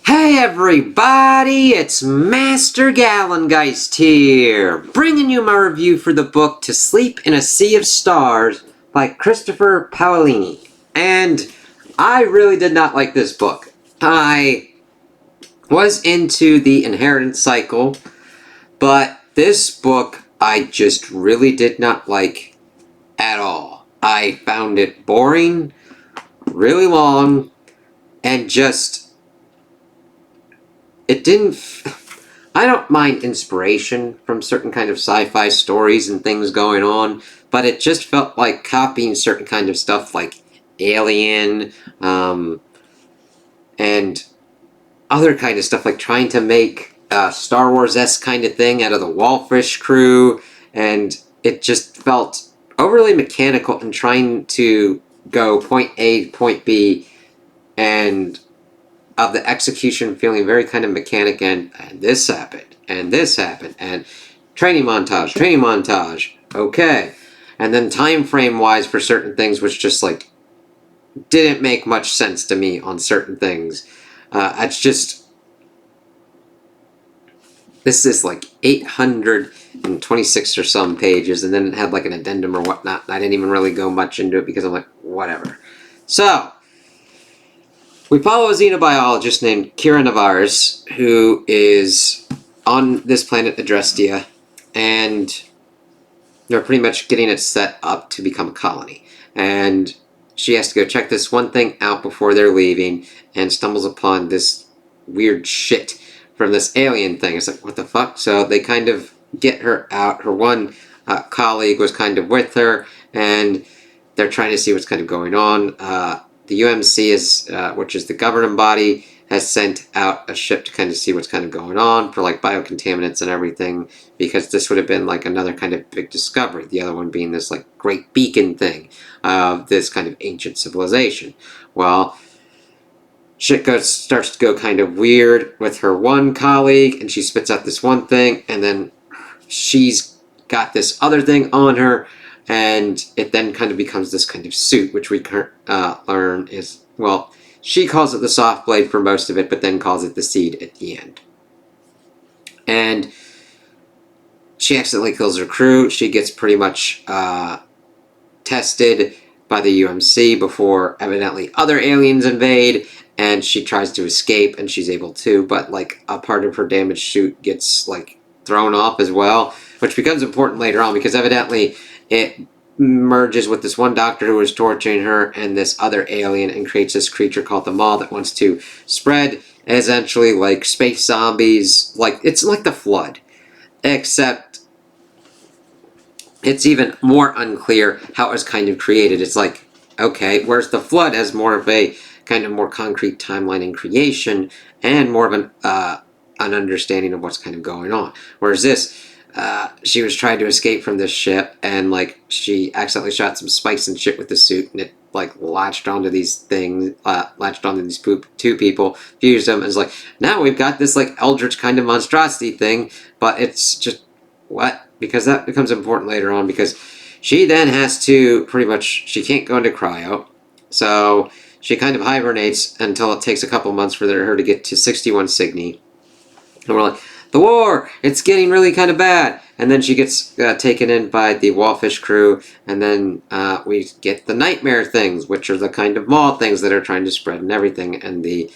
Hey everybody, it's Master Gallengeist here, bringing you my review for the book To Sleep in a Sea of Stars by Christopher Paolini. And I really did not like this book. I was into the inheritance cycle, but this book I just really did not like at all. I found it boring, really long, and just it didn't. I don't mind inspiration from certain kind of sci-fi stories and things going on, but it just felt like copying certain kind of stuff like Alien, and other kind of stuff, like trying to make a Star Wars-esque kind of thing out of the Wallfish crew, and it just felt overly mechanical in trying to go point A to point B, and of the execution feeling very kind of mechanic, and this happened, and this happened, and training montage, okay. And then time frame wise for certain things, which just like didn't make much sense to me on certain things. It's just, this is like 826 or some pages, and then it had like an addendum or whatnot. I didn't even really go much into it because I'm like, whatever. So, we follow a xenobiologist named Kira Navarez, who is on this planet Adrestia, and they're pretty much getting it set up to become a colony. And she has to go check this one thing out before they're leaving, and stumbles upon this weird shit from this alien thing. It's like, what the fuck? So they kind of get her out. Her one colleague was kind of with her, and they're trying to see what's kind of going on. The UMC, is, which is the governing body, has sent out a ship to kind of see what's kind of going on for like biocontaminants and everything, because this would have been like another kind of big discovery. The other one being this like great beacon thing of this kind of ancient civilization. Well, shit starts to go kind of weird with her one colleague, and she spits out this one thing, and then she's got this other thing on her, and it then kind of becomes this kind of suit, which we learn is, well, she calls it the soft blade for most of it, but then calls it the seed at the end. And she accidentally kills her crew. She gets pretty much tested by the UMC before evidently other aliens invade, and she tries to escape, and she's able to, but like a part of her damaged suit gets like thrown off as well, which becomes important later on because evidently it merges with this one doctor who was torturing her and this other alien, and creates this creature called the Maw that wants to spread essentially like space zombies. Like, it's like the Flood, except it's even more unclear how it was kind of created. It's like, okay, whereas the Flood has more of a kind of more concrete timeline and creation, and more of an understanding of what's kind of going on. Whereas this, she was trying to escape from this ship, and like she accidentally shot some spikes and shit with the suit, and it like latched onto these things, two people, fused them, and it's like, now we've got this like eldritch kind of monstrosity thing. But it's just, what? Because that becomes important later on, because she then has to pretty much, she can't go into cryo, so she kind of hibernates until it takes a couple months for her to get to 61 Cygni. And we're like, the war, it's getting really kind of bad. And then she gets taken in by the Wallfish crew, and then we get the nightmare things, which are the kind of Maw things that are trying to spread and everything, and the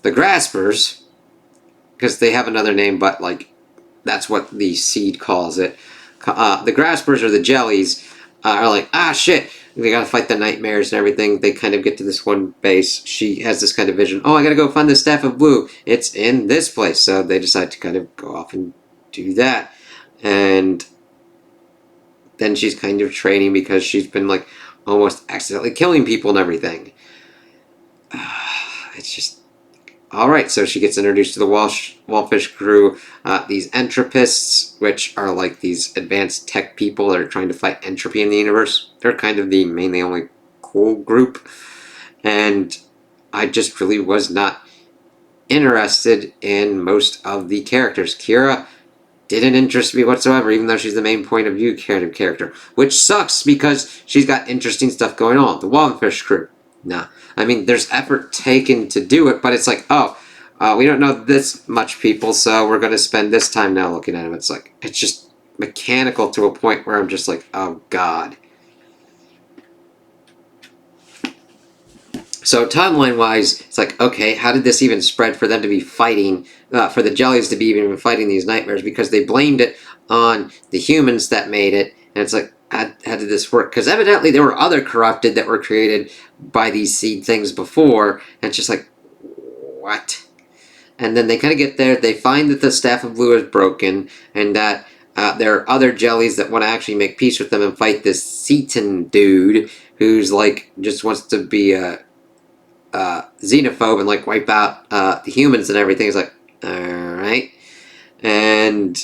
Graspers, because they have another name, but like that's what the seed calls it. The Graspers, or the Jellies, are like, ah shit, they gotta fight the nightmares and everything. They kind of get to this one base. She has this kind of vision, oh, I gotta go find the Staff of Blue, it's in this place. So they decide to kind of go off and do that. And then she's kind of training, because she's been like almost accidentally killing people and everything. It's just, alright, so she gets introduced to the Wallfish crew, these entropists, which are like these advanced tech people that are trying to fight entropy in the universe. They're kind of the mainly only cool group, and I just really was not interested in most of the characters. Kira didn't interest me whatsoever, even though she's the main point of view character, which sucks because she's got interesting stuff going on. The Wallfish crew, No. I mean, there's effort taken to do it, but it's like, oh, we don't know this much people, so we're going to spend this time now looking at them. It's like, it's just mechanical to a point where I'm just like, oh, God. So timeline-wise, it's like, okay, how did this even spread for them to be fighting, for the jellies to be even fighting these nightmares? Because they blamed it on the humans that made it, and it's like, how did this work? Because evidently there were other corrupted that were created by these seed things before, and it's just like, what? And then they kind of get there, they find that the Staff of Blue is broken, and that there are other jellies that want to actually make peace with them and fight this Seaton dude, who's like, just wants to be a xenophobe and like wipe out the humans and everything. It's like, alright. And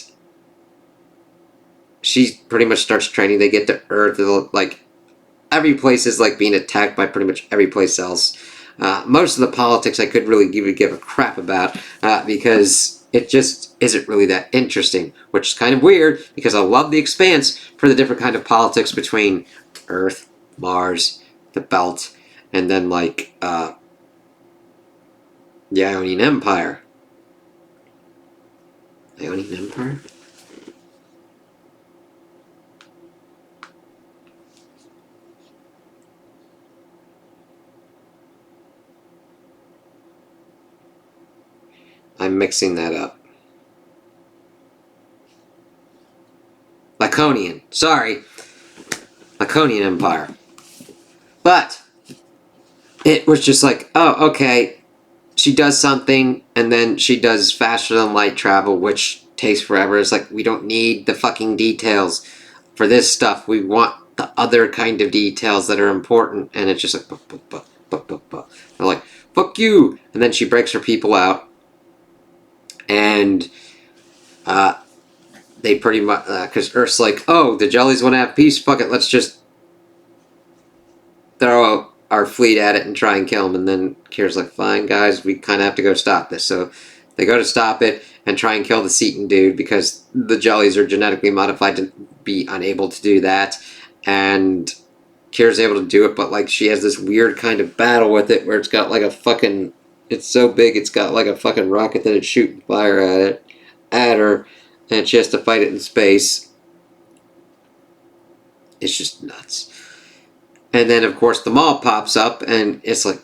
she pretty much starts training. They get to Earth. Like, every place is like being attacked by pretty much every place else. Most of the politics I could really give a crap about because it just isn't really that interesting, which is kind of weird because I love the Expanse for the different kind of politics between Earth, Mars, the Belt, and then like the Ionian Empire. Ionian Empire? I'm mixing that up. Laconian. Sorry. Laconian Empire. But it was just like, oh, okay. She does something, and then she does faster than light travel, which takes forever. It's like, we don't need the fucking details for this stuff. We want the other kind of details that are important. And it's just like, they're like, fuck you. And then she breaks her people out. And they pretty much, because Earth's like, oh, the jellies want to have peace. Fuck it, let's just throw our fleet at it and try and kill them. And then Kira's like, fine, guys, we kind of have to go stop this. So they go to stop it and try and kill the Seaton dude because the jellies are genetically modified to be unable to do that. And Kira's able to do it, but like she has this weird kind of battle with it where it's got like a fucking, it's so big it's got like a fucking rocket that it's shooting fire at her, and she has to fight it in space. It's just nuts. And then, of course, the mall pops up, and it's like,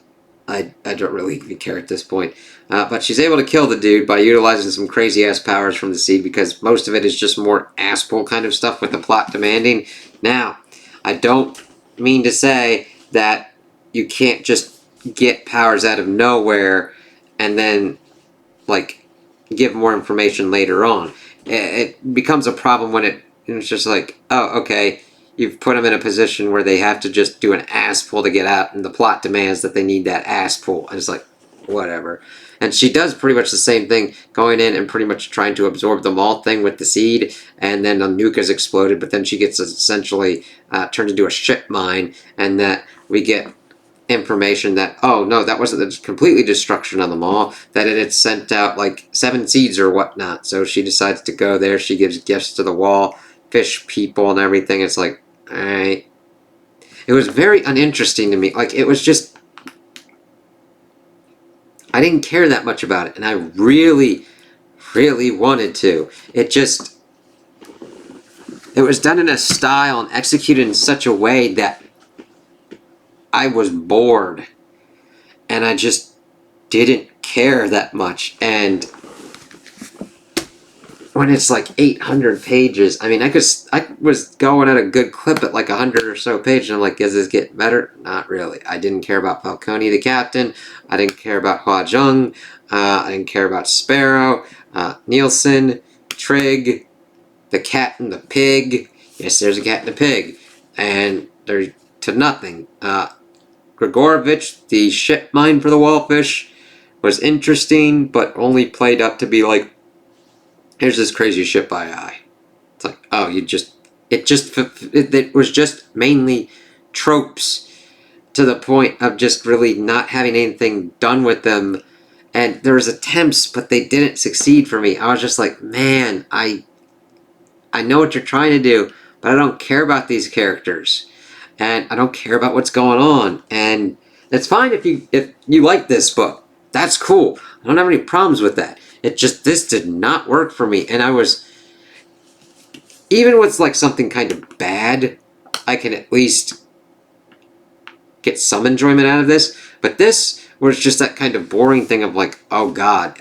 I don't really even care at this point. But she's able to kill the dude by utilizing some crazy-ass powers from the seed, because most of it is just more ass-pull kind of stuff with the plot demanding. Now, I don't mean to say that you can't just get powers out of nowhere and then, like, give more information later on. It becomes a problem when it's just like, oh, okay, you've put them in a position where they have to just do an ass pull to get out, and the plot demands that they need that ass pull. And it's like, whatever. And she does pretty much the same thing, going in and pretty much trying to absorb the mall thing with the seed, and then a nuke has exploded, but then she gets essentially turned into a shit mine, and that we get information that, oh no, that wasn't the completely destruction on the mall, that it had sent out like 7 seeds or whatnot. So she decides to go there. She gives gifts to the wall, fish people and everything. It's like, alright. It was very uninteresting to me. Like, it was just, I didn't care that much about it, and I really, really wanted to. It was done in a style and executed in such a way that I was bored, and I just didn't care that much. And when it's like 800 pages, I mean, I was going at a good clip at like 100 or so pages, and I'm like, is this getting better? Not really. I didn't care about Paolini, the captain. I didn't care about Hua Jung. I didn't care about Sparrow, Nielsen, Trig, the cat and the pig. Yes, there's a cat and a pig. And they're to nothing. Grigorovich, the shit mine for the wallfish, was interesting, but only played up to be like, here's this crazy shit by eye. It's like, oh, it was just mainly tropes to the point of just really not having anything done with them. And there was attempts, but they didn't succeed for me. I was just like, man, I know what you're trying to do, but I don't care about these characters. And I don't care about what's going on. And It's fine if you like this book. That's cool. I don't have any problems with that. It just, this did not work for me. And I was, even with like something kind of bad, I can at least get some enjoyment out of this. But this was just that kind of boring thing of like, oh God,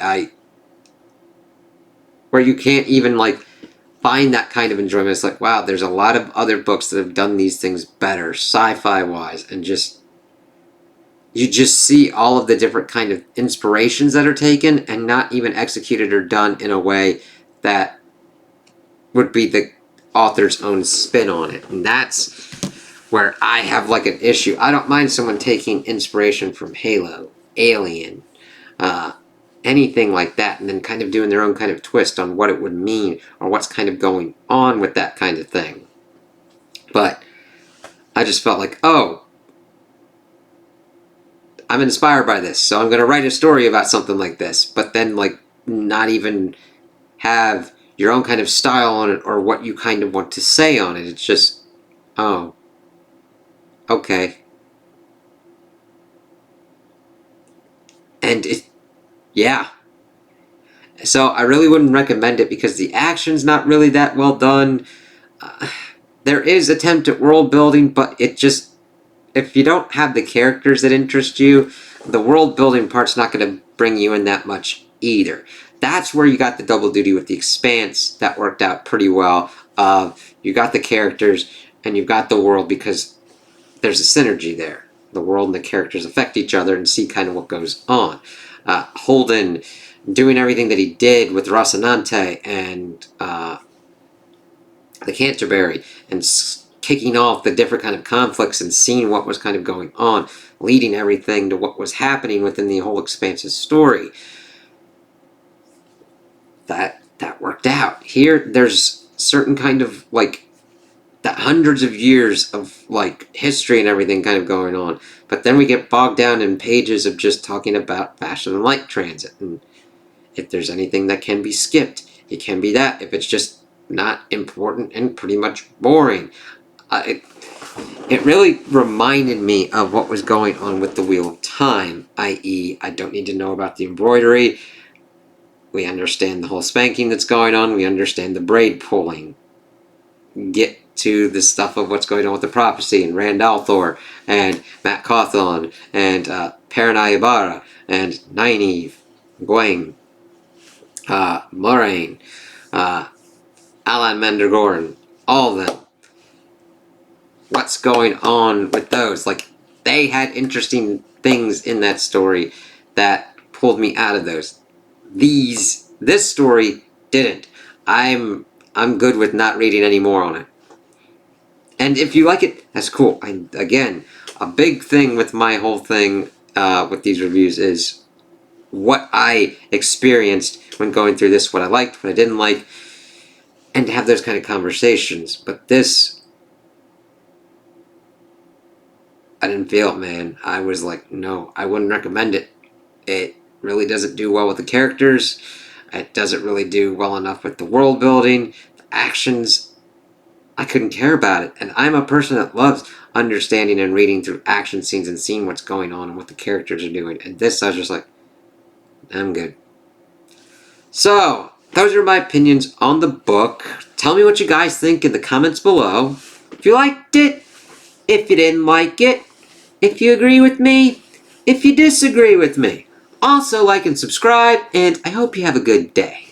where you can't even like find that kind of enjoyment. It's like, wow, there's a lot of other books that have done these things better, sci-fi wise, and just, you just see all of the different kind of inspirations that are taken and not even executed or done in a way that would be the author's own spin on it. And that's where I have like an issue. I don't mind someone taking inspiration from Halo, Alien, anything like that, and then kind of doing their own kind of twist on what it would mean or what's kind of going on with that kind of thing. But I just felt like, oh, I'm inspired by this, so I'm going to write a story about something like this, but then like not even have your own kind of style on it or what you kind of want to say on it. It's just, oh, okay. And it, yeah. So I really wouldn't recommend it because the action's not really that well done. There is attempt at world building, but it just, if you don't have the characters that interest you, the world building part's not going to bring you in that much either. That's where you got the double duty with the Expanse. That worked out pretty well. You got the characters and you've got the world because there's a synergy there. The world and the characters affect each other and see kind of what goes on. Holden doing everything that he did with Rocinante and the Canterbury and kicking off the different kind of conflicts and seeing what was kind of going on, leading everything to what was happening within the whole Expanse's story. That worked out. Here, there's certain kind of like that hundreds of years of like history and everything kind of going on, but then we get bogged down in pages of just talking about faster than light transit, and if there's anything that can be skipped, it can be that. If it's just not important and pretty much boring, it really reminded me of what was going on with the Wheel of Time, i.e. I don't need to know about the embroidery. We understand the whole spanking that's going on. We understand the braid pulling. Get to the stuff of what's going on with the prophecy and Rand al'Thor and Matt Cawthon and Perrin Ibarra and Nynaeve, Gwen, Moraine, Alan Mandragoran, all of them. What's going on with those? Like, they had interesting things in that story that pulled me out of those. This story didn't. I'm good with not reading any more on it. And if you like it, that's cool. Again, a big thing with my whole thing with these reviews is what I experienced when going through this, what I liked, what I didn't like, and to have those kind of conversations. But this, I didn't feel it, man. I was like, no, I wouldn't recommend it. It really doesn't do well with the characters. It doesn't really do well enough with the world building. The actions, I couldn't care about it. And I'm a person that loves understanding and reading through action scenes and seeing what's going on and what the characters are doing. And this, I was just like, I'm good. So, those are my opinions on the book. Tell me what you guys think in the comments below. If you liked it, if you didn't like it, if you agree with me, if you disagree with me. Also, like and subscribe, and I hope you have a good day.